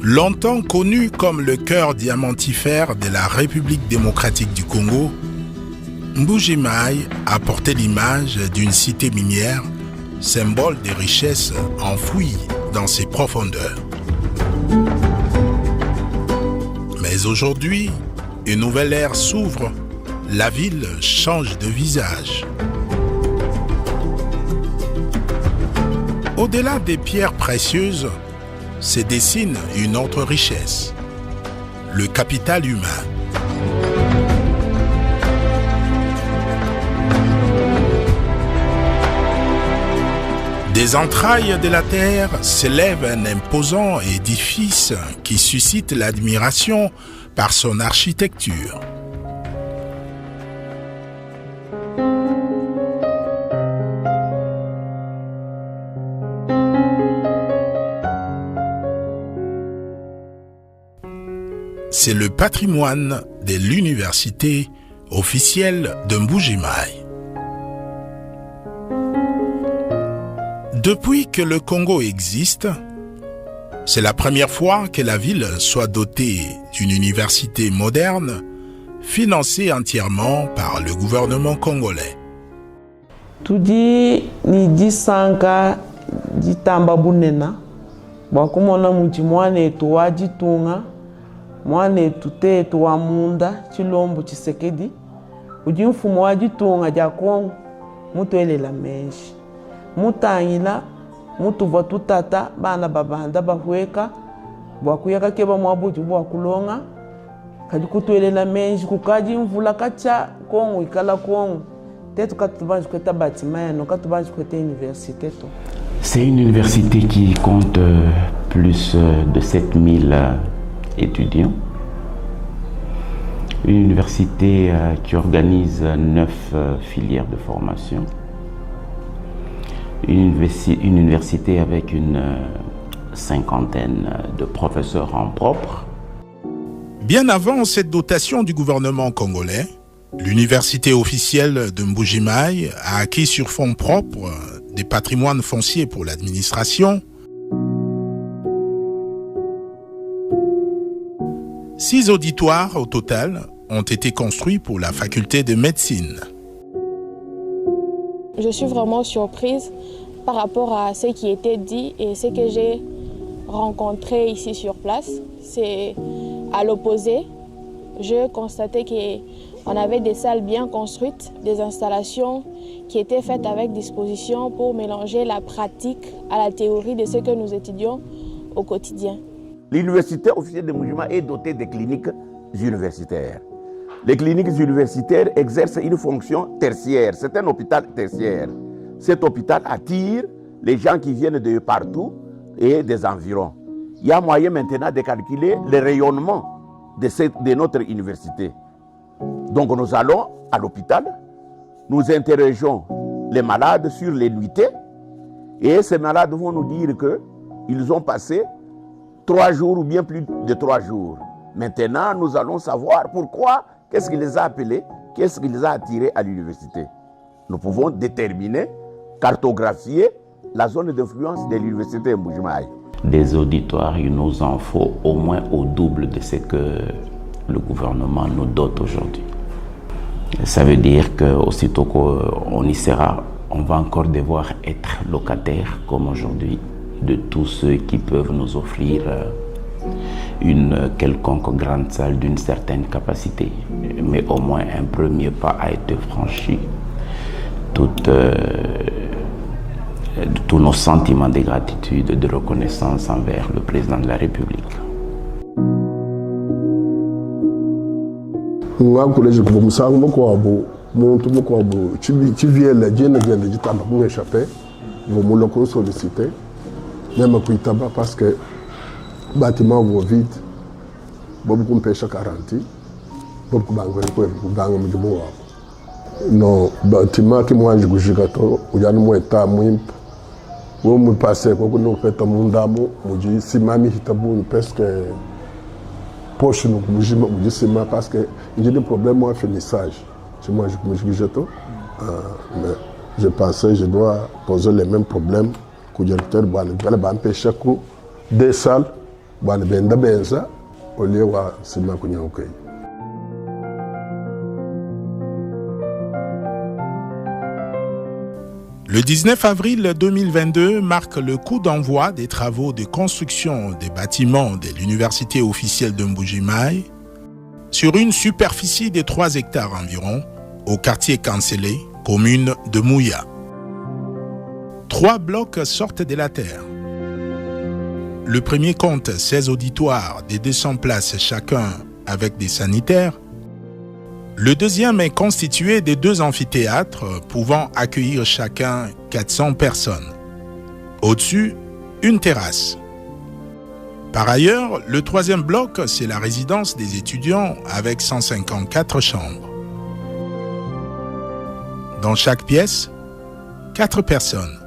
Longtemps connu comme le cœur diamantifère de la République démocratique du Congo, Mbuji-Mayi a porté l'image d'une cité minière, symbole des richesses enfouies dans ses profondeurs. Mais aujourd'hui, une nouvelle ère s'ouvre, la ville change de visage. Au-delà des pierres précieuses, se dessine une autre richesse, le capital humain. Des entrailles de la terre s'élève un imposant édifice qui suscite l'admiration par son architecture. C'est le patrimoine de l'université officielle de Mbuji-Mayi. Depuis que le Congo existe, c'est la première fois que la ville soit dotée d'une université moderne, financée entièrement par le gouvernement congolais. Tudi ni disanga ditamba bunena bakumona muti mwane tuwa ditunga mwane tute tuwa munda chilombo chisekedi udi mfumo wa ditunga dia Kongo mutu elela menshi mutangila mutu va tutata bana babanda bahweka bwakuyaka keba mwabuti bwakulonga kadi kutuelela menshi kukaji mvula kacha Kongo ikala Kongo tetu katubanji kweta batima yano katubanji kweta université to. C'est une université qui compte plus de 7000 étudiants. Une université qui organise 9 filières de formation. Une université avec une cinquantaine de professeurs en propre. Bien avant cette dotation du gouvernement congolais, l'université officielle de Mbuji-Mayi a acquis sur fonds propres des patrimoines fonciers pour l'administration. 6 auditoires au total ont été construits pour la faculté de médecine. Je suis vraiment surprise par rapport à ce qui était dit et ce que j'ai rencontré ici sur place. C'est à l'opposé. Je constatais qu'on avait des salles bien construites, des installations qui étaient faites avec disposition pour mélanger la pratique à la théorie de ce que nous étudions au quotidien. L'université officielle de Mbuji-Mayi est dotée de cliniques universitaires. Les cliniques universitaires exercent une fonction tertiaire. C'est un hôpital tertiaire. Cet hôpital attire les gens qui viennent de partout et des environs. Il y a moyen maintenant de calculer le rayonnement de notre université. Donc nous allons à l'hôpital, nous interrogeons les malades sur les nuitées et ces malades vont nous dire qu'ils ont passé 3 jours ou bien plus de 3 jours. Maintenant, nous allons savoir pourquoi, qu'est-ce qui les a appelés, qu'est-ce qui les a attirés à l'université. Nous pouvons déterminer, cartographier la zone d'influence de l'université de Mbuji-Mayi. Des auditoires, il nous en faut au moins au double de ce que le gouvernement nous dote aujourd'hui. Ça veut dire qu'aussitôt qu'on y sera, on va encore devoir être locataire, comme aujourd'hui, de tous ceux qui peuvent nous offrir une quelconque grande salle d'une certaine capacité. Mais au moins un premier pas a été franchi. Tous nos sentiments de gratitude et de reconnaissance envers le président de la République. Même pour Itaba parce que le bâtiment vaut vide, beaucoup de pêche garantie, beaucoup de non, bâtiment qui moi je suis gâteau, il y a moins de temps, où me passe, beaucoup nous fait un monde d'amour, je si mamie hitabu parce que poche nous je c'est ma parce que j'ai des problèmes moi finissage. Moi je suis gâteau, mais je pensais je dois poser les mêmes problèmes. Le directeur va empêcher 2 salles bwana benda benza olewa sima kunya okay. Le 19 avril 2022 marque le coup d'envoi des travaux de construction des bâtiments de l'université officielle de Mbuji-Mayi sur une superficie de 3 hectares environ au quartier Kansele, commune de Mouya. 3 blocs sortent de la terre. Le premier compte 16 auditoires de 200 places chacun avec des sanitaires. Le deuxième est constitué de 2 amphithéâtres pouvant accueillir chacun 400 personnes. Au-dessus, une terrasse. Par ailleurs, le 3e bloc, c'est la résidence des étudiants avec 154 chambres. Dans chaque pièce, 4 personnes.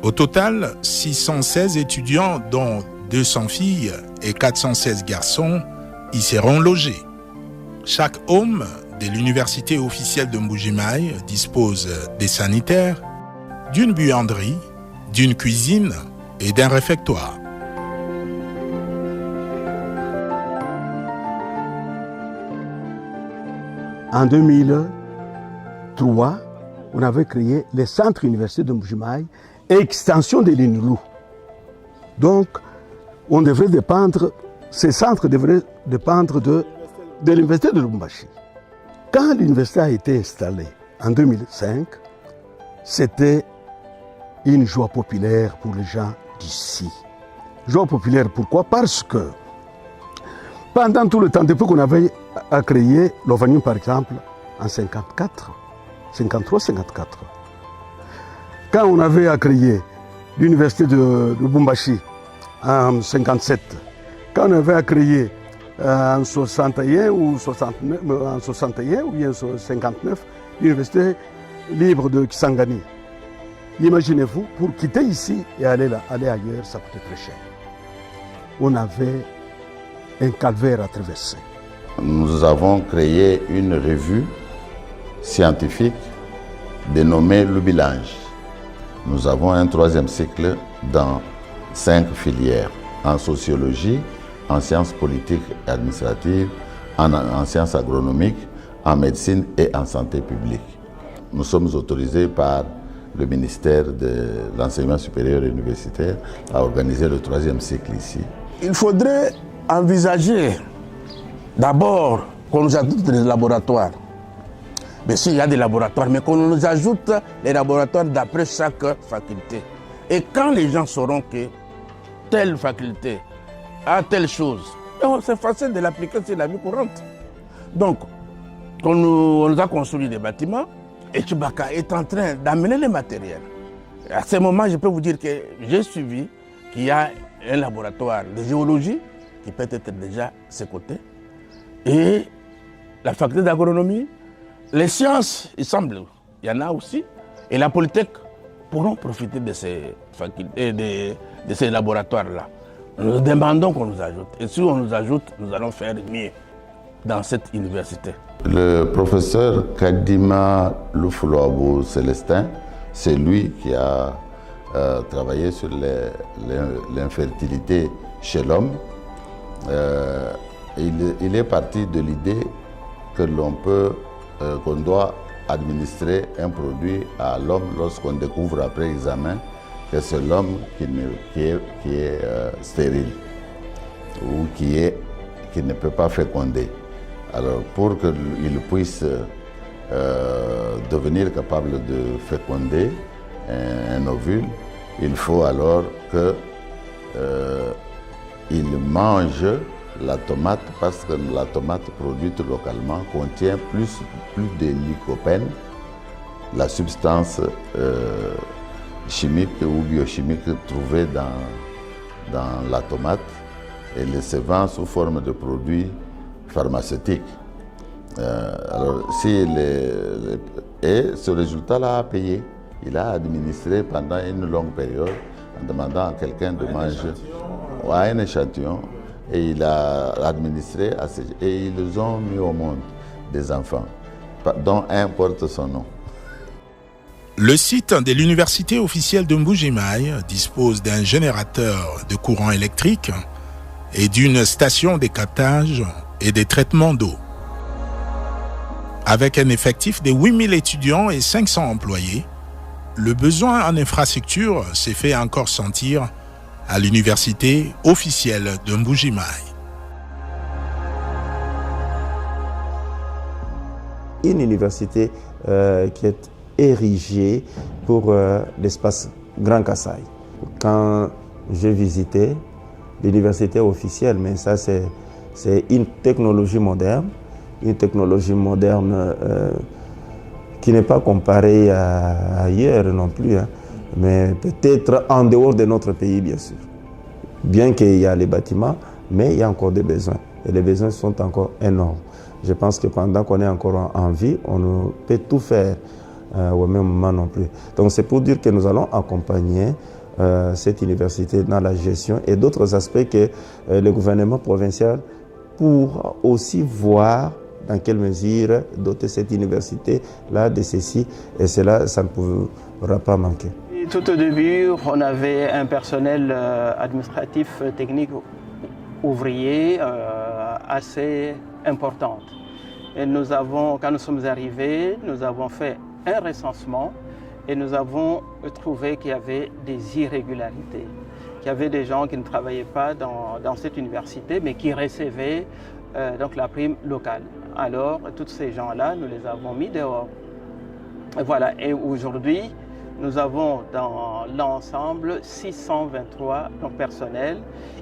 Au total, 616 étudiants, dont 200 filles et 416 garçons, y seront logés. Chaque homme de l'université officielle de Mbuji-Mayi dispose des sanitaires, d'une buanderie, d'une cuisine et d'un réfectoire. En 2003, on avait créé le centre universitaire de Mbuji-Mayi, extension de l'INULU. Donc, on devrait dépendre, ces centres devraient dépendre de l'université de Lubumbashi. Quand l'université a été installée en 2005, c'était une joie populaire pour les gens d'ici. Joie populaire, pourquoi? Parce que pendant tout le temps, depuis qu'on avait créé l'OVANIUM par exemple, en 53, 54, quand on avait créé l'université de Lubumbashi en 57, quand on avait créé en 61 ou 69, en 61 ou bien 59, l'université libre de Kisangani. Imaginez-vous, pour quitter ici et aller ailleurs, ça coûtait très cher. On avait un calvaire à traverser. Nous avons créé une revue scientifique dénommée Le Bilange. Nous avons un 3e cycle dans 5 filières, en sociologie, en sciences politiques et administratives, en sciences agronomiques, en médecine et en santé publique. Nous sommes autorisés par le ministère de l'Enseignement supérieur et universitaire à organiser le 3e cycle ici. Il faudrait envisager d'abord qu'on nous ajoute des laboratoires. Bien sûr, il y a des laboratoires, mais qu'on nous ajoute les laboratoires d'après chaque faculté. Et quand les gens sauront que telle faculté a telle chose, c'est facile de l'appliquer sur la vie courante. Donc, on nous a construit des bâtiments et Chibaka est en train d'amener les matériels. À ce moment, je peux vous dire que j'ai suivi qu'il y a un laboratoire de géologie qui peut être déjà à ses côtés. Et la faculté d'agronomie, les sciences, il semble, il y en a aussi. Et la Polytech pourront profiter de ces facultés, de ces laboratoires-là. Nous demandons qu'on nous ajoute. Et si on nous ajoute, nous allons faire mieux dans cette université. Le professeur Kadima Lufuloabou Célestin, c'est lui qui a travaillé sur l'infertilité chez l'homme. Il est parti de l'idée que qu'on doit administrer un produit à l'homme lorsqu'on découvre après examen que c'est l'homme qui est stérile ou qui ne peut pas féconder. Alors pour qu'il puisse devenir capable de féconder un ovule, il faut alors qu'il mange la tomate, parce que la tomate produite localement contient plus de lycopène, la substance chimique ou biochimique trouvée dans la tomate, et elle se vend sous forme de produits pharmaceutiques. Alors, et ce résultat-là a payé. Il a administré pendant une longue période en demandant à quelqu'un de manger un échantillon. Et il a administré et ils ont mis au monde des enfants, dont un porte son nom. Le site de l'université officielle de Mbuji-Mayi dispose d'un générateur de courant électrique et d'une station de captage et de traitement d'eau. Avec un effectif de 8000 étudiants et 500 employés, le besoin en infrastructure s'est fait encore sentir à l'université officielle de Mbuji-Mayi. Une université qui est érigée pour l'espace Grand Kasaï. Quand j'ai visité l'université officielle, mais ça c'est une technologie moderne qui n'est pas comparée à ailleurs non plus, hein, mais peut-être en dehors de notre pays bien sûr. Bien qu'il y a les bâtiments, mais il y a encore des besoins et les besoins sont encore énormes. Je pense que pendant qu'on est encore en vie, on ne peut tout faire au même moment non plus. Donc c'est pour dire que nous allons accompagner cette université dans la gestion et d'autres aspects que le gouvernement provincial pour aussi voir dans quelle mesure doter cette université-là de ceci et cela, ça ne pourra pas manquer. Tout au début, on avait un personnel administratif, technique, ouvrier assez important. Et nous avons, quand nous sommes arrivés, nous avons fait un recensement et nous avons trouvé qu'il y avait des irrégularités, qu'il y avait des gens qui ne travaillaient pas dans cette université mais qui recevaient donc la prime locale. Alors, tous ces gens-là, nous les avons mis dehors. Et voilà, et aujourd'hui, nous avons dans l'ensemble 623 personnels,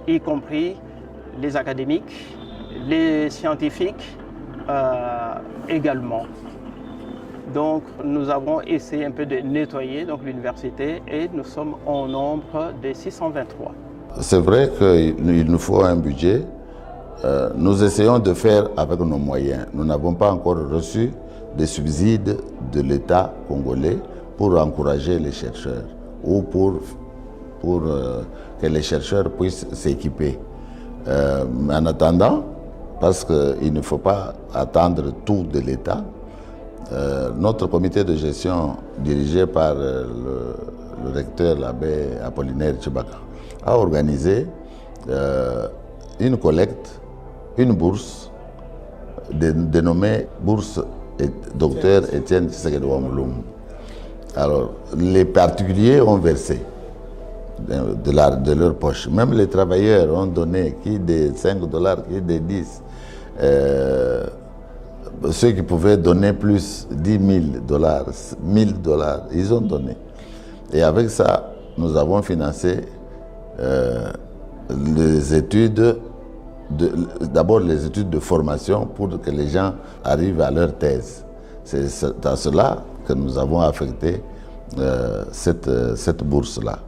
y compris les académiques, les scientifiques également. Donc nous avons essayé un peu de nettoyer l'université et nous sommes au nombre de 623. C'est vrai qu'il nous faut un budget. Nous essayons de faire avec nos moyens. Nous n'avons pas encore reçu des subsides de l'État congolais pour encourager les chercheurs ou pour que les chercheurs puissent s'équiper. En attendant, parce qu'il ne faut pas attendre tout de l'État, notre comité de gestion dirigé par le recteur, l'abbé Apollinaire Tshibaka, a organisé une collecte, une bourse dénommée Bourse Docteur Étienne Tshisekedi Wambulum. Alors, les particuliers ont versé de leur poche. Même les travailleurs ont donné, qui des $5, qui des 10. Ceux qui pouvaient donner plus, $10 000, $1000, ils ont donné. Et avec ça, nous avons financé les études, d'abord les études de formation pour que les gens arrivent à leur thèse. C'est à cela que nous avons affecté cette bourse-là.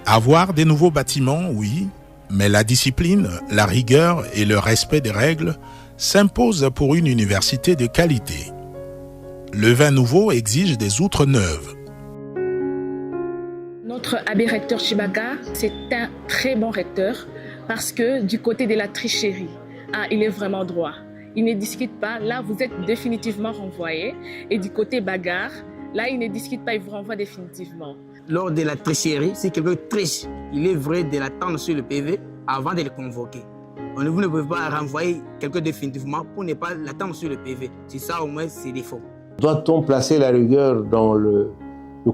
Avoir des nouveaux bâtiments, oui, mais la discipline, la rigueur et le respect des règles s'imposent pour une université de qualité. Le vin nouveau exige des outres neuves. Notre abbé recteur Tshibaka, c'est un très bon recteur parce que du côté de la tricherie, il est vraiment droit. Il ne discute pas, là vous êtes définitivement renvoyé. Et du côté bagarre, là il ne discute pas, il vous renvoie définitivement. Lors de la tricherie, si quelqu'un triche, il est vrai de l'attendre sur le PV avant de le convoquer. Vous ne pouvez pas renvoyer quelqu'un définitivement pour ne pas l'attendre sur le PV. C'est ça au moins, c'est défaut. Doit-on placer la rigueur dans le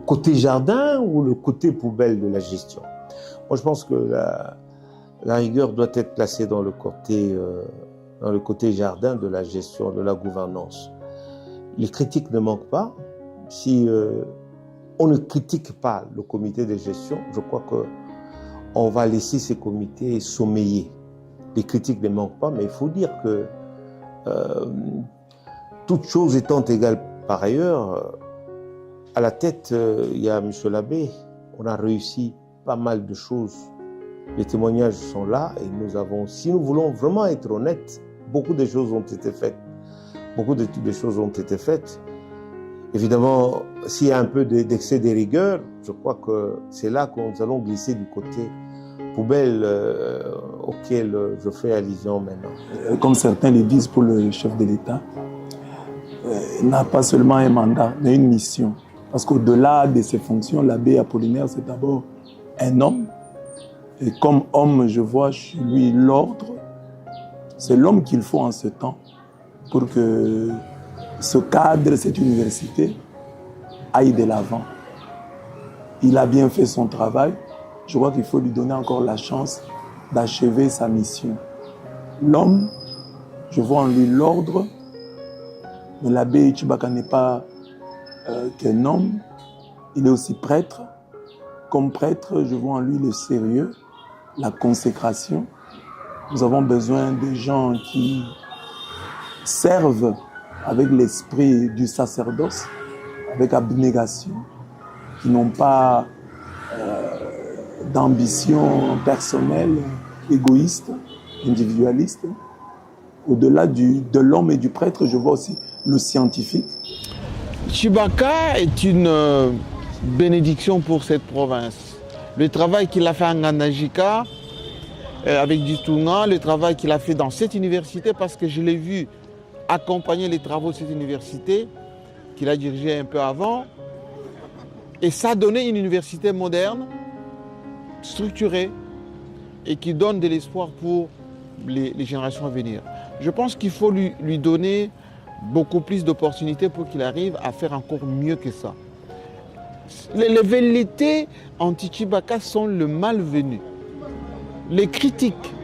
côté jardin ou le côté poubelle de la gestion? Moi, je pense que la rigueur doit être placée dans le côté jardin de la gestion, de la gouvernance. Les critiques ne manquent pas. Si on ne critique pas le comité de gestion, je crois qu'on va laisser ces comités sommeiller. Les critiques ne manquent pas, mais il faut dire que toutes choses étant égales par ailleurs, à la tête, il y a M. l'abbé. On a réussi pas mal de choses. Les témoignages sont là et nous avons, si nous voulons vraiment être honnêtes, beaucoup de choses ont été faites. Beaucoup de choses ont été faites. Évidemment, s'il y a un peu d'excès de rigueur, je crois que c'est là que nous allons glisser du côté poubelle auquel je fais allusion maintenant. Comme certains le disent pour le chef de l'État, il n'a pas seulement un mandat, mais une mission. Parce qu'au-delà de ses fonctions, l'abbé Apollinaire, c'est d'abord un homme. Et comme homme, je vois chez lui l'ordre. C'est l'homme qu'il faut en ce temps pour que ce cadre, cette université, aille de l'avant. Il a bien fait son travail. Je crois qu'il faut lui donner encore la chance d'achever sa mission. L'homme, je vois en lui l'ordre, mais l'abbé Chibaka n'est pas qu'un homme, il est aussi prêtre. Comme prêtre, je vois en lui le sérieux, la consécration. Nous avons besoin de gens qui servent avec l'esprit du sacerdoce, avec abnégation, qui n'ont pas d'ambition personnelle, égoïste, individualiste. Au-delà de l'homme et du prêtre, je vois aussi le scientifique. Chibaka est une bénédiction pour cette province. Le travail qu'il a fait en Ngandajika, avec Ditunga, le travail qu'il a fait dans cette université, parce que je l'ai vu accompagner les travaux de cette université, qu'il a dirigé un peu avant, et ça a donné une université moderne, structurée, et qui donne de l'espoir pour les générations à venir. Je pense qu'il faut lui donner beaucoup plus d'opportunités pour qu'il arrive à faire encore mieux que ça. Les velléités anti-Chibaka sont le malvenu. Les critiques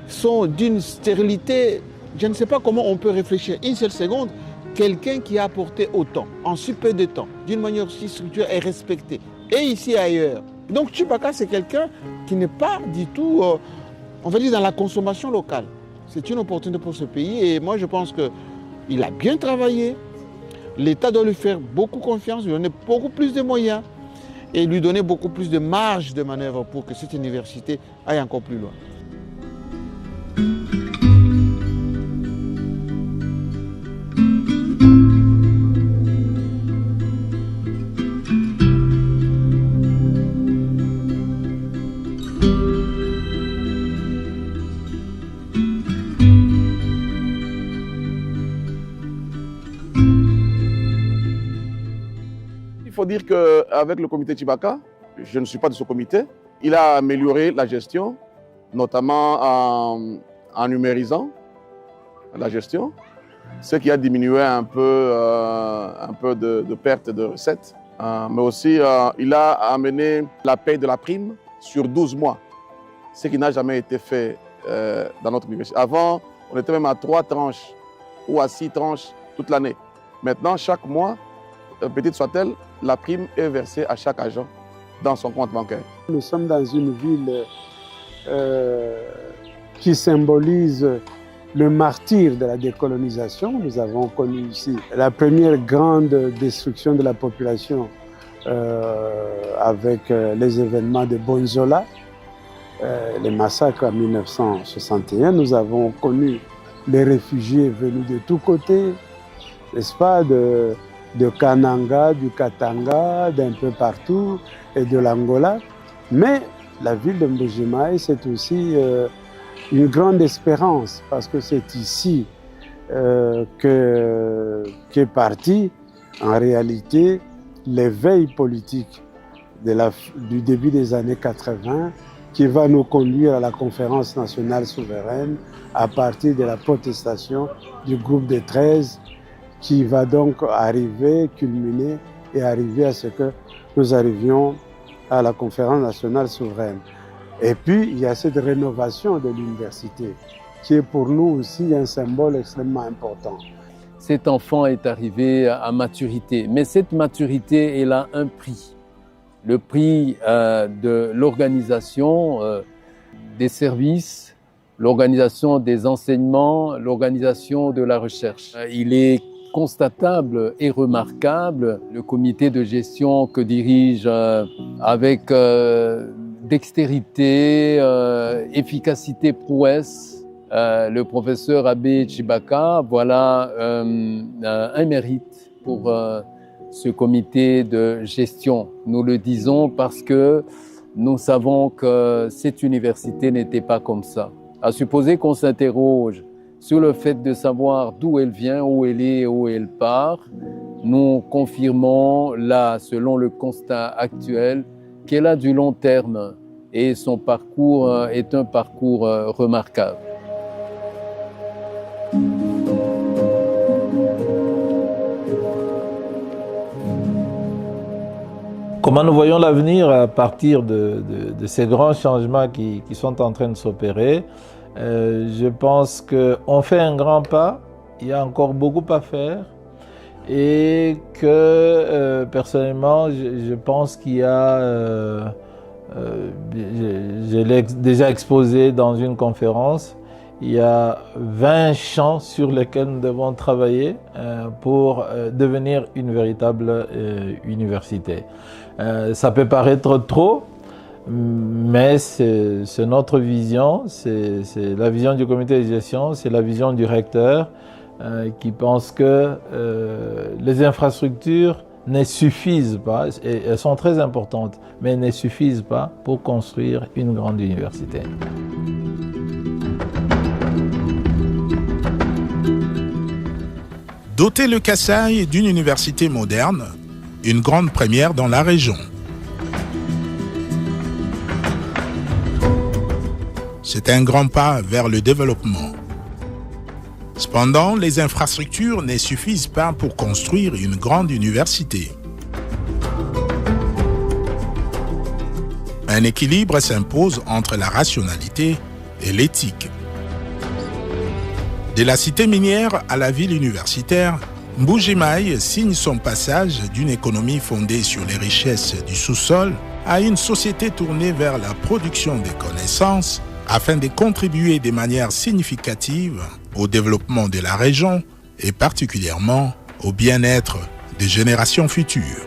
sont d'une stérilité, je ne sais pas comment on peut réfléchir une seule seconde, quelqu'un qui a apporté autant, en si peu de temps, d'une manière aussi structurée et respectée, et ici et ailleurs. Donc Chibaka, c'est quelqu'un qui n'est pas du tout, on va dire, dans la consommation locale. C'est une opportunité pour ce pays et moi je pense qu'il a bien travaillé. L'État doit lui faire beaucoup confiance, lui donner beaucoup plus de moyens et lui donner beaucoup plus de marge de manœuvre pour que cette université aille encore plus loin. Il faut dire qu'avec le comité Chibaka, je ne suis pas de ce comité, il a amélioré la gestion, notamment en numérisant la gestion, ce qui a diminué un peu de perte de recettes. Mais aussi, il a amené la paie de la prime sur 12 mois, ce qui n'a jamais été fait dans notre université. Avant, on était même à 3 tranches ou à 6 tranches toute l'année. Maintenant, chaque mois, petite soit-elle, la prime est versée à chaque agent dans son compte bancaire. Nous sommes dans une ville qui symbolise le martyre de la décolonisation. Nous avons connu ici la première grande destruction de la population avec les événements de Bonzola, les massacres en 1961. Nous avons connu les réfugiés venus de tous côtés, n'est-ce pas, de Kananga, du Katanga, d'un peu partout, et de l'Angola. Mais la ville de Mbuji-Mayi, c'est aussi une grande espérance, parce que c'est ici qu'est parti, en réalité, l'éveil politique du début des années 80, qui va nous conduire à la conférence nationale souveraine, à partir de la protestation du groupe des 13, qui va donc arriver, culminer et arriver à ce que nous arrivions à la conférence nationale souveraine. Et puis, il y a cette rénovation de l'université, qui est pour nous aussi un symbole extrêmement important. Cet enfant est arrivé à maturité, mais cette maturité, elle a un prix. Le prix de l'organisation des services, l'organisation des enseignements, l'organisation de la recherche. Il est constatable et remarquable le comité de gestion que dirige avec dextérité, efficacité, prouesse le professeur Abbé Chibaka. Voilà un mérite pour ce comité de gestion. Nous le disons parce que nous savons que cette université n'était pas comme ça. À supposer qu'on s'interroge sur le fait de savoir d'où elle vient, où elle est et où elle part, nous confirmons là, selon le constat actuel, qu'elle a du long terme et son parcours est un parcours remarquable. Comment nous voyons l'avenir à partir de ces grands changements qui sont en train de s'opérer? Je pense qu'on fait un grand pas, il y a encore beaucoup à faire et que personnellement je pense qu'il y a, je l'ai déjà exposé dans une conférence, il y a 20 champs sur lesquels nous devons travailler pour devenir une véritable université. Ça peut paraître trop, mais c'est notre vision, c'est la vision du comité de gestion, c'est la vision du recteur qui pense que les infrastructures ne suffisent pas, et elles sont très importantes, mais elles ne suffisent pas pour construire une grande université. Doter le Kasaï d'une université moderne, une grande première dans la région. C'est un grand pas vers le développement. Cependant, les infrastructures ne suffisent pas pour construire une grande université. Un équilibre s'impose entre la rationalité et l'éthique. De la cité minière à la ville universitaire, Mbuji-Mayi signe son passage d'une économie fondée sur les richesses du sous-sol à une société tournée vers la production des connaissances afin de contribuer de manière significative au développement de la région et particulièrement au bien-être des générations futures.